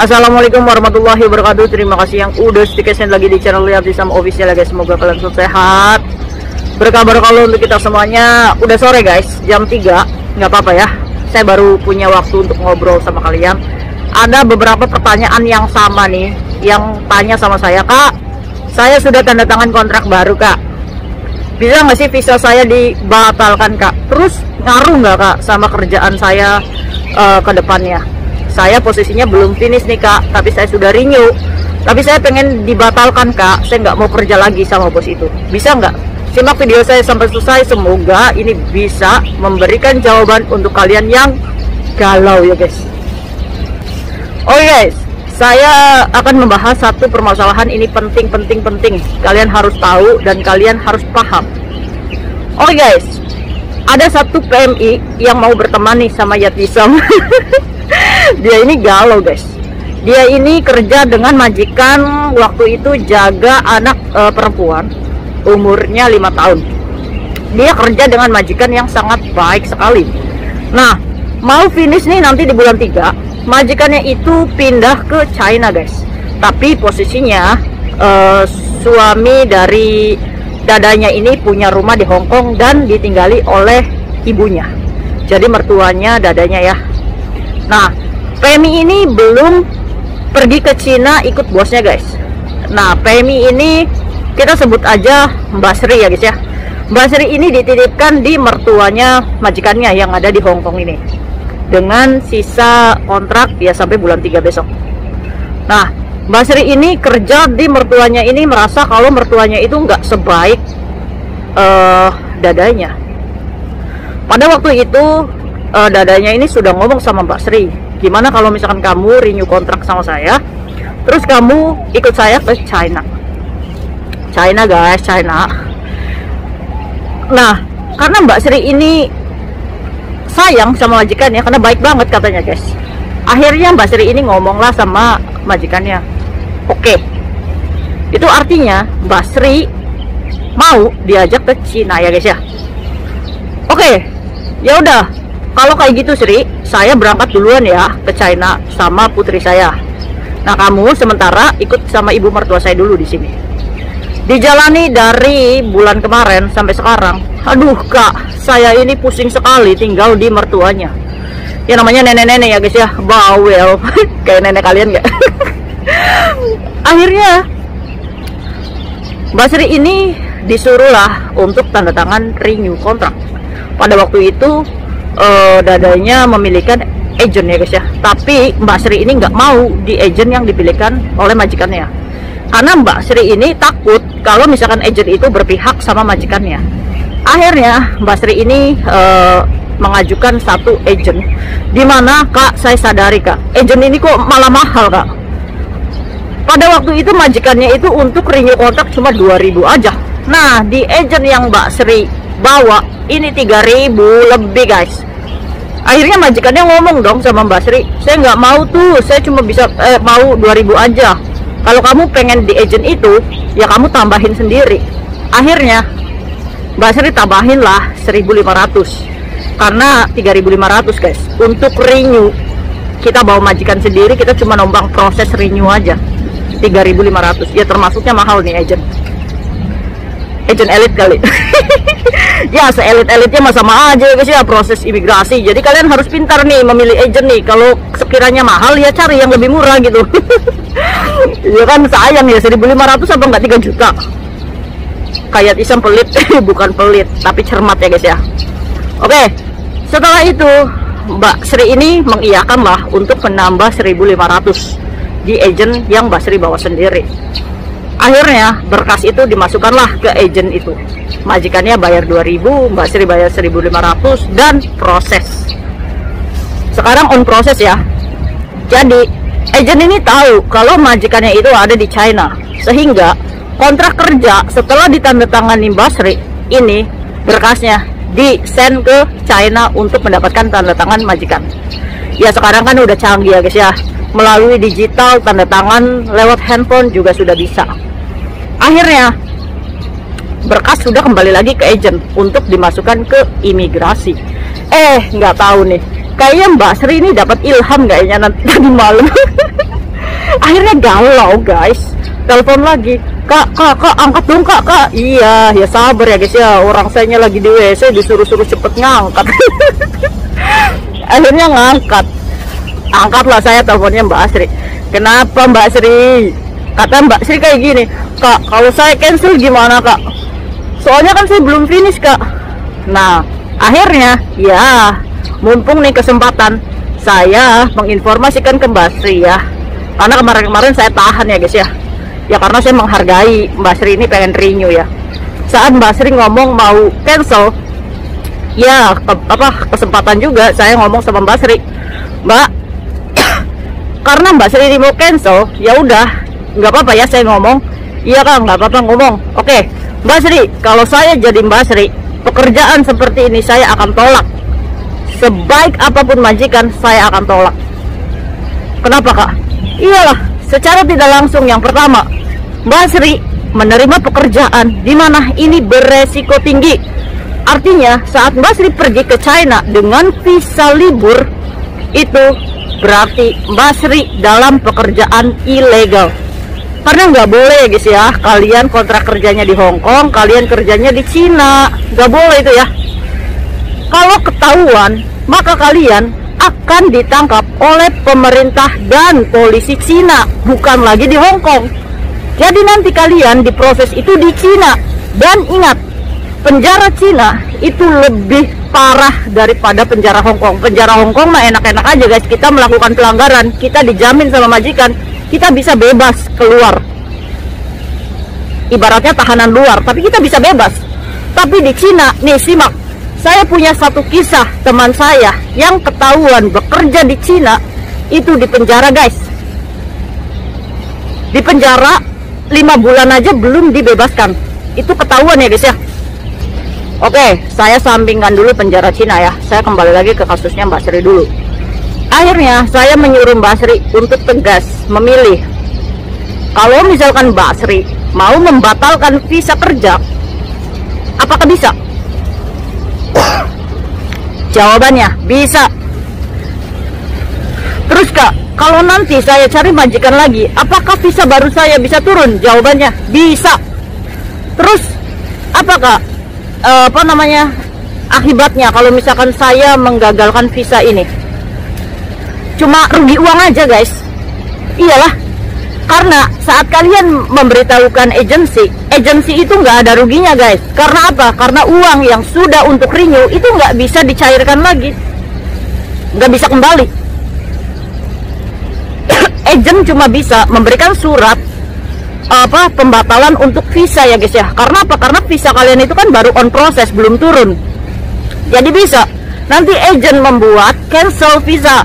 Assalamualaikum warahmatullahi wabarakatuh. Terima kasih yang udah staycation lagi di channel Lihat sama official ya guys. Semoga kalian selalu sehat, berkabar kalau untuk kita semuanya. Udah sore guys, jam 3. Nggak apa-apa ya, saya baru punya waktu untuk ngobrol sama kalian. Ada beberapa pertanyaan yang sama nih, yang tanya sama saya, Kak, saya sudah tanda tangan kontrak baru Kak, bisa nggak sih visa saya dibatalkan Kak? Terus ngaruh nggak Kak sama kerjaan saya ke depannya? Saya posisinya belum finish nih Kak, tapi saya sudah renew, tapi saya pengen dibatalkan Kak, saya nggak mau kerja lagi sama bos itu, bisa nggak? Simak video saya sampai selesai, semoga ini bisa memberikan jawaban untuk kalian yang galau ya guys. Oke guys, saya akan membahas satu permasalahan ini penting. Kalian harus tahu dan kalian harus paham. Oke guys, ada satu PMI yang mau berteman nih sama Yatisam. Dia ini galau guys. Dia ini kerja dengan majikan, waktu itu jaga anak perempuan umurnya 5 tahun. Dia kerja dengan majikan yang sangat baik sekali. Nah, mau finish nih nanti di bulan 3. Majikannya itu pindah ke China guys. Tapi posisinya suami dari dadanya ini punya rumah di Hong Kong dan ditinggali oleh ibunya. Jadi mertuanya dadanya ya. Nah, PMI ini belum pergi ke Cina ikut bosnya guys. Nah, PMI ini kita sebut aja Mbak Sri ya guys ya. Mbak Sri ini dititipkan di mertuanya majikannya yang ada di Hong Kong ini, dengan sisa kontrak ya sampai bulan 3 besok. Nah, Mbak Sri ini kerja di mertuanya ini merasa kalau mertuanya itu nggak sebaik dadanya. Pada waktu itu dadanya ini sudah ngomong sama Mbak Sri, gimana kalau misalkan kamu renew kontrak sama saya, terus kamu ikut saya ke China. China guys, China. Nah, karena Mbak Sri ini sayang sama majikannya, karena baik banget katanya guys, akhirnya Mbak Sri ini ngomonglah sama majikannya, oke. Itu artinya Mbak Sri mau diajak ke Cina ya guys ya. Oke, ya udah, kalau kayak gitu Sri, saya berangkat duluan ya ke China sama putri saya. Nah, kamu sementara ikut sama ibu mertua saya dulu di sini. Dijalani dari bulan kemarin sampai sekarang. Aduh Kak, saya ini pusing sekali tinggal di mertuanya. Ya namanya nenek-nenek ya guys ya, bawel. Kayak nenek kalian gak? Akhirnya Mbak Sri ini disuruhlah untuk tanda tangan renew kontrak. Pada waktu itu dadanya memiliki agent ya guys ya, tapi Mbak Sri ini nggak mau di agent yang dipilihkan oleh majikannya, karena Mbak Sri ini takut kalau misalkan agent itu berpihak sama majikannya. Akhirnya Mbak Sri ini mengajukan satu agent, dimana Kak, saya sadari Kak, agent ini kok malah mahal Kak. Pada waktu itu majikannya itu untuk renew kontrak cuma 2.000 aja. Nah, di agent yang Mbak Sri bawa ini 3.000 lebih guys. Akhirnya majikannya ngomong dong sama Mbak Sri, saya nggak mau tuh, saya cuma bisa mau 2.000 aja. Kalau kamu pengen di agent itu, ya kamu tambahin sendiri. Akhirnya Mbak Sri tambahin lah 1.500, karena 3.500 guys. Untuk renew, kita bawa majikan sendiri, kita cuma nombang proses renew aja 3.500. Ya termasuknya mahal nih agent elit kali. Ya se-elit-elitnya mah sama aja guys ya, proses imigrasi. Jadi kalian harus pintar nih memilih agent nih. Kalau sekiranya mahal ya cari yang lebih murah gitu. Ya kan sayang ya, 1.500 apa enggak 3 juta. Kayak Isam pelit. Bukan pelit tapi cermat ya guys ya. Oke, setelah itu Mbak Sri ini mengiyakan lah untuk menambah 1.500 di agent yang Mbak Sri bawa sendiri. Akhirnya berkas itu dimasukkanlah ke agent itu. Majikannya bayar 2.000, Mbak Sri bayar 1.500 dan proses. Sekarang on proses ya. Jadi agent ini tahu kalau majikannya itu ada di China, sehingga kontrak kerja setelah ditandatangani Mbak Sri ini, berkasnya di send ke China untuk mendapatkan tanda tangan majikan. Ya sekarang kan udah canggih ya guys ya, melalui digital, tanda tangan lewat handphone juga sudah bisa. Akhirnya berkas sudah kembali lagi ke agent untuk dimasukkan ke imigrasi. Nggak tahu nih, kayaknya Mbak Sri ini dapat ilham kayaknya tadi malam. Akhirnya galau guys, telepon lagi, kak angkat dong kak. Iya ya sabar ya guys ya, orang saya lagi di WC disuruh-suruh cepet ngangkat. Akhirnya angkatlah saya teleponnya Mbak Asri. Kenapa Mbak Sri? Kata Mbak Sri kayak gini, kak kalau saya cancel gimana kak, soalnya kan saya belum finish kak. Nah akhirnya ya mumpung nih kesempatan, saya menginformasikan ke Mbak Sri ya, karena kemarin saya tahan ya guys ya. Ya karena saya menghargai Mbak Sri ini pengen renew ya. Saat Mbak Sri ngomong mau cancel, ya kesempatan juga saya ngomong sama Mbak Sri, Mbak, karena Mbak Sri ini mau cancel, ya udah nggak apa-apa ya saya ngomong. Iya Kang, nggak apa-apa ngomong. Oke Mbak Sri, kalau saya jadi Mbak Sri, pekerjaan seperti ini saya akan tolak. Sebaik apapun majikan, saya akan tolak. Kenapa Kak? Iyalah, secara tidak langsung yang pertama, Mbak Sri menerima pekerjaan di mana ini beresiko tinggi. Artinya saat Mbak Sri pergi ke China dengan visa libur, itu berarti Mbak Sri dalam pekerjaan ilegal. Karena nggak boleh ya guys ya, kalian kontrak kerjanya di Hong Kong, kalian kerjanya di Cina, nggak boleh itu ya. Kalau ketahuan, maka kalian akan ditangkap oleh pemerintah dan polisi Cina, bukan lagi di Hong Kong. Jadi nanti kalian diproses itu di Cina. Dan ingat, penjara Cina itu lebih parah daripada penjara Hong Kong. Penjara Hong Kong mah enak-enak aja guys, kita melakukan pelanggaran, kita dijamin sama majikan, kita bisa bebas keluar. Ibaratnya tahanan luar, tapi kita bisa bebas. Tapi di Cina, nih simak, saya punya satu kisah teman saya yang ketahuan bekerja di Cina, itu di penjara guys. Di penjara 5 bulan aja belum dibebaskan. Itu ketahuan ya guys ya. Oke, saya sampingkan dulu penjara Cina ya. Saya kembali lagi ke kasusnya Mbak Sri dulu. Akhirnya saya menyuruh Mbak Sri untuk tegas memilih. Kalau misalkan Mbak Sri mau membatalkan visa kerja, apakah bisa? Jawabannya bisa. Terus Kak, kalau nanti saya cari majikan lagi, apakah visa baru saya bisa turun? Jawabannya bisa. Terus apakah akibatnya kalau misalkan saya menggagalkan visa ini? Cuma rugi uang aja guys. Iyalah, karena saat kalian memberitahukan agensi itu nggak ada ruginya guys. Karena apa? Karena uang yang sudah untuk renew itu nggak bisa dicairkan lagi, nggak bisa kembali. Agen cuma bisa memberikan surat pembatalan untuk visa ya guys ya. Karena apa? Karena visa kalian itu kan baru on proses, belum turun. Jadi bisa nanti agen membuat cancel visa.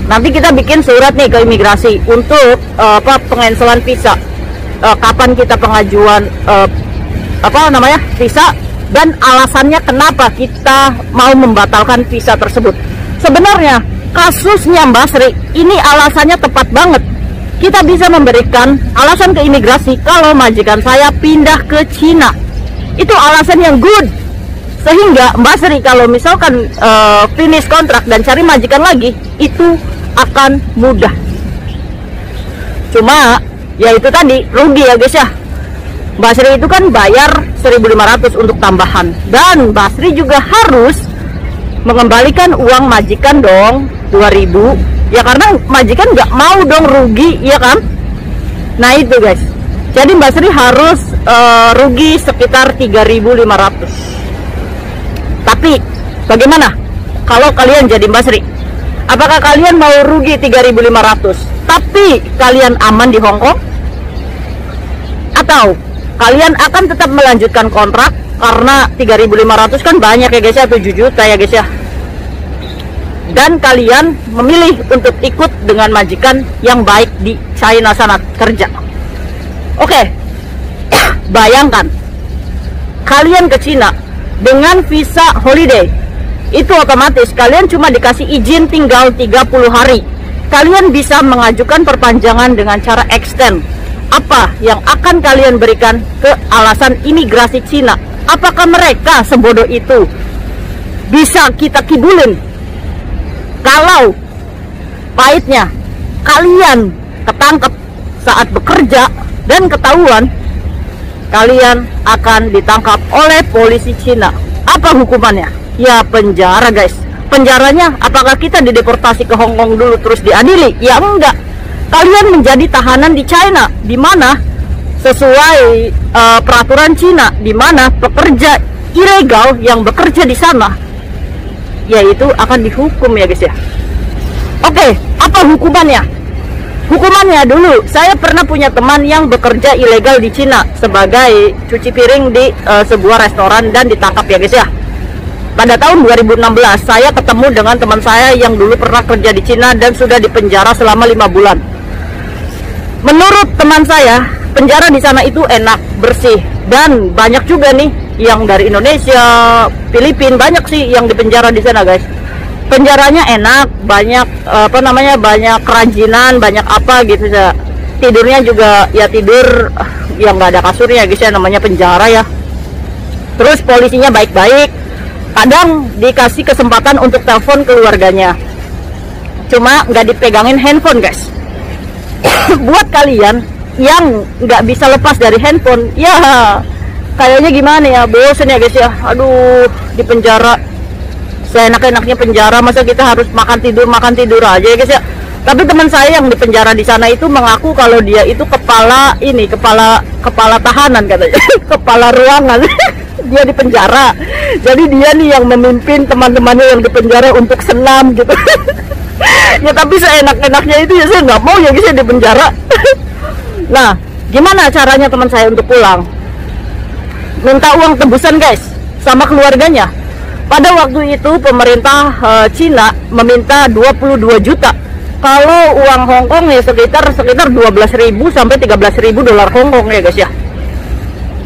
Nanti kita bikin surat nih ke imigrasi untuk pencancelan visa. Kapan kita pengajuan visa dan alasannya kenapa kita mau membatalkan visa tersebut. Sebenarnya kasusnya Mbak Sri ini alasannya tepat banget. Kita bisa memberikan alasan ke imigrasi kalau majikan saya pindah ke Cina. Itu alasan yang good. Sehingga Mbak Sri kalau misalkan finish kontrak dan cari majikan lagi, itu akan mudah. Cuma ya itu tadi rugi ya guys ya. Mbak Sri itu kan bayar 1.500 untuk tambahan, dan Mbak Sri juga harus mengembalikan uang majikan dong 2.000 ya, karena majikan nggak mau dong rugi ya kan. Nah itu guys, jadi Mbak Sri harus rugi sekitar 3.500. Tapi bagaimana kalau kalian jadi Mbak Sri? Apakah kalian mau rugi 3.500 tapi kalian aman di Hong Kong? Atau kalian akan tetap melanjutkan kontrak karena 3.500 kan banyak ya guys ya, 7 juta ya guys ya. Dan kalian memilih untuk ikut dengan majikan yang baik di China sana kerja. Oke, bayangkan kalian ke Cina dengan visa holiday. Itu otomatis kalian cuma dikasih izin tinggal 30 hari. Kalian bisa mengajukan perpanjangan dengan cara extend. Apa yang akan kalian berikan ke alasan imigrasi Cina? Apakah mereka sebodoh itu bisa kita kibulin? Kalau pahitnya kalian ketangkep saat bekerja dan ketahuan, kalian akan ditangkap oleh polisi Cina. Apa hukumannya? Ya penjara guys. Penjaranya apakah kita dideportasi ke Hong Kong dulu terus diadili? Ya enggak. Kalian menjadi tahanan di China, di mana sesuai peraturan Cina, di mana pekerja ilegal yang bekerja di sana yaitu akan dihukum ya guys ya. Oke, apa hukumannya? Hukumannya dulu, saya pernah punya teman yang bekerja ilegal di Cina sebagai cuci piring di sebuah restoran dan ditangkap ya guys ya. Pada tahun 2016 saya ketemu dengan teman saya yang dulu pernah kerja di Cina dan sudah dipenjara selama 5 bulan. Menurut teman saya, penjara di sana itu enak, bersih, dan banyak juga nih yang dari Indonesia, Filipina, banyak sih yang dipenjara di sana guys. Penjaranya enak, banyak banyak kerajinan, banyak apa gitu ya. Tidurnya juga ya tidur yang nggak ada kasurnya guys ya, namanya penjara ya. Terus polisinya baik-baik, kadang dikasih kesempatan untuk telepon keluarganya, cuma nggak dipegangin handphone guys. Buat kalian yang nggak bisa lepas dari handphone, ya kayaknya gimana ya, bosen ya guys ya. Aduh, di penjara seenak-enaknya penjara, masa kita harus makan tidur aja ya guys ya. Tapi teman saya yang di penjara di sana itu mengaku kalau dia itu kepala tahanan katanya. Kepala ruangan. Dia di penjara, jadi dia nih yang memimpin teman-temannya yang di penjara untuk senam gitu. Ya tapi seenak-enaknya itu ya saya nggak mau ya guys ya di penjara. Nah, gimana caranya teman saya untuk pulang? Minta uang tebusan guys sama keluarganya. Pada waktu itu pemerintah Cina meminta 22 juta. Kalau uang Hong Kong ya sekitar 12.000 sampai 13.000 dolar Hong Kong ya guys ya.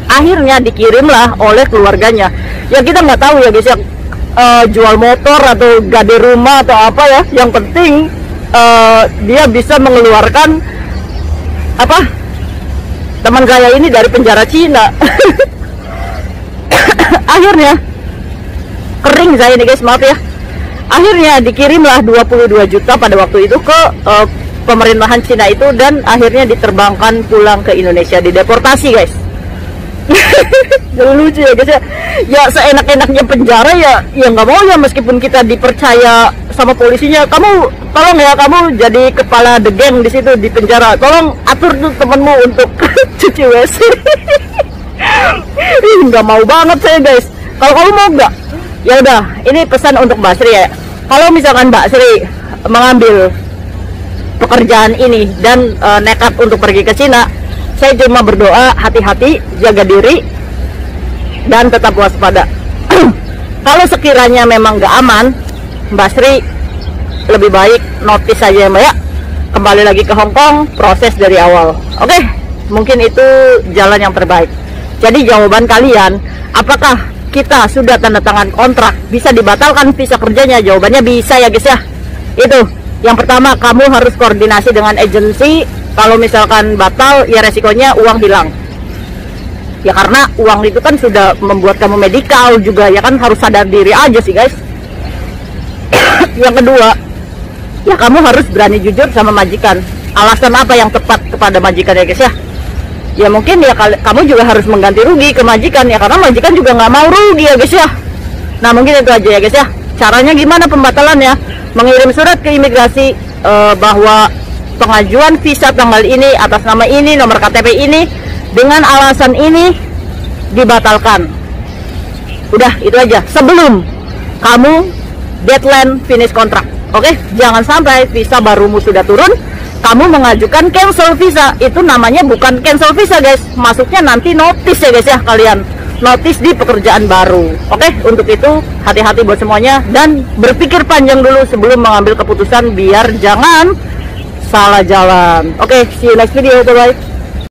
Akhirnya dikirimlah oleh keluarganya. Ya kita nggak tahu ya guys ya, jual motor atau gade rumah atau apa ya. Yang penting dia bisa mengeluarkan teman saya ini dari penjara Cina. Akhirnya kering saya nih guys, maaf ya. Akhirnya dikirimlah 22 juta pada waktu itu ke pemerintahan Cina itu, dan akhirnya diterbangkan pulang ke Indonesia, dideportasi guys. Jadi lucu ya guys ya. Ya seenak-enaknya penjara ya nggak mau ya, meskipun kita dipercaya sama polisinya. Kamu tolong ya, kamu jadi kepala the gang di situ di penjara, tolong atur tuh temenmu untuk cuci WC. Nggak mau banget saya guys. Kalau kamu mau nggak, ya udah, ini pesan untuk Mbak Sri ya. Kalau misalkan Mbak Sri mengambil pekerjaan ini dan nekat untuk pergi ke Cina, saya cuma berdoa hati-hati, jaga diri, dan tetap waspada. Kalau sekiranya memang nggak aman, Mbak Sri lebih baik notice saja ya Mbak ya. Kembali lagi ke Hong Kong, proses dari awal. Oke, mungkin itu jalan yang terbaik. Jadi jawaban kalian, apakah kita sudah tanda tangan kontrak bisa dibatalkan visa kerjanya? Jawabannya bisa ya guys ya. Itu yang pertama, kamu harus koordinasi dengan agensi. Kalau misalkan batal ya resikonya uang hilang ya, karena uang itu kan sudah membuat kamu medikal juga ya kan, harus sadar diri aja sih guys. Yang kedua, ya kamu harus berani jujur sama majikan. Alasan apa yang tepat kepada majikan ya guys ya. Ya mungkin ya kamu juga harus mengganti rugi ke majikan ya, karena majikan juga nggak mau rugi ya guys ya. Nah mungkin itu aja ya guys ya. Caranya gimana pembatalannya? Mengirim surat ke imigrasi bahwa pengajuan visa tanggal ini atas nama ini, nomor KTP ini, dengan alasan ini dibatalkan. Udah itu aja sebelum kamu deadline finish kontrak. Oke, jangan sampai visa barumu sudah turun kamu mengajukan cancel visa. Itu namanya bukan cancel visa guys, masuknya nanti notice ya guys ya, kalian notice di pekerjaan baru. Oke, untuk itu hati-hati buat semuanya, dan berpikir panjang dulu sebelum mengambil keputusan biar jangan salah jalan. Oke, see you next video, bye bye.